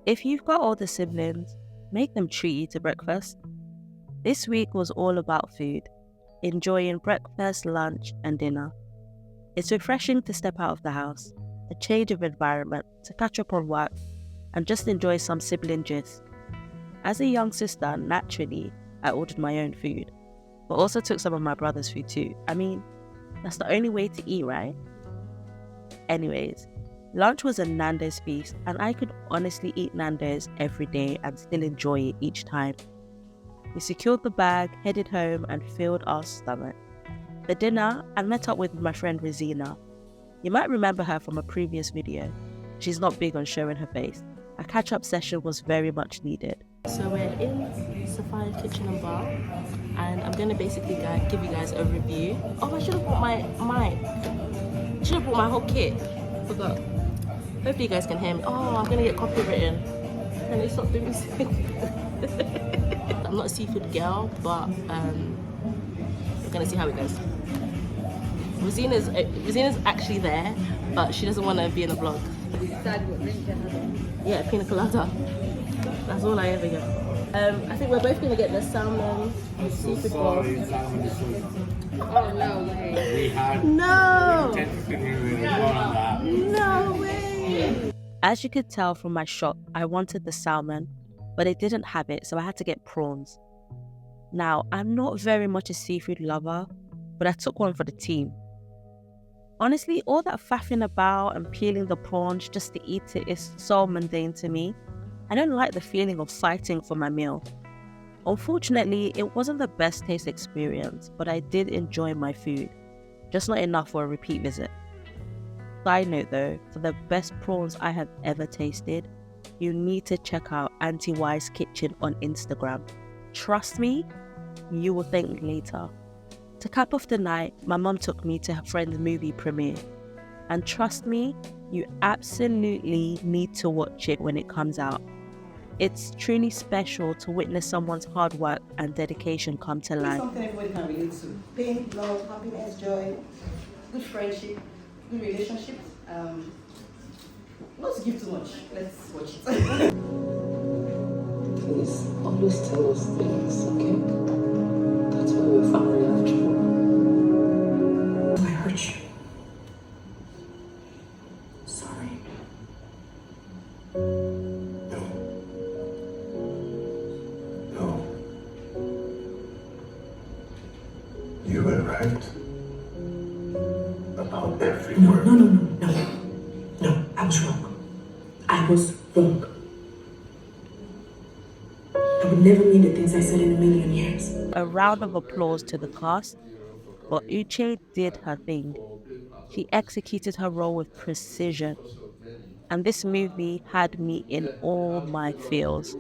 If you've got older siblings, make them treat you to breakfast. This week was all about food, enjoying breakfast, lunch, and dinner. It's refreshing to step out of the house, a change of environment, to catch up on work, and just enjoy some sibling gist. As a young sister, naturally, I ordered my own food, but also took some of my brother's food too. I mean, that's the only way to eat, right? Anyways, lunch was a Nandos feast, and I could honestly eat Nandos every day and still enjoy it each time. We secured the bag, headed home, and filled our stomach. For dinner, I met up with my friend Rosina. You might remember her from a previous video. She's not big on showing her face. A catch-up session was very much needed. So we're in Sapphire Kitchen and Bar, and I'm going to basically give you guys a review. Oh, I should have brought my mic. Should have brought my whole kit. Forgot. Hopefully you guys can hear me. Oh, I'm going to get copywritten. Can they stop doing this? I'm not a seafood girl, but we're going to see how it goes. Rosina's actually there, but she doesn't want to be in the vlog. Yeah, pina colada. That's all I ever get. I think we're both going to get the salmon seafood bowl. Oh, no way. No! No way! As you could tell from my shot, I wanted the salmon, but they didn't have it, so I had to get prawns. Now, I'm not very much a seafood lover, but I took one for the team. Honestly, all that faffing about and peeling the prawns just to eat it is so mundane to me. I don't like the feeling of fighting for my meal. Unfortunately, it wasn't the best taste experience, but I did enjoy my food, just not enough for a repeat visit. Side note though, for the best prawns I have ever tasted, you need to check out Auntie Y's Kitchen on Instagram. Trust me, you will thank me later. To cap off the night, my mum took me to her friend's movie premiere. And trust me, you absolutely need to watch it when it comes out. It's truly special to witness someone's hard work and dedication come to life. Something everybody can relate to. Pain, love, happiness, joy, good friendship, good relationships. Not to give too much. Let's watch it. Please, always tell us things, okay? That's why we're family after all. I hurt you. Sorry. No. You were right about every word. No, I was wrong. I was wrong. I would never mean the things I said in a million years. A round of applause to the cast, but Uche did her thing. She executed her role with precision. And this movie had me in all my feels.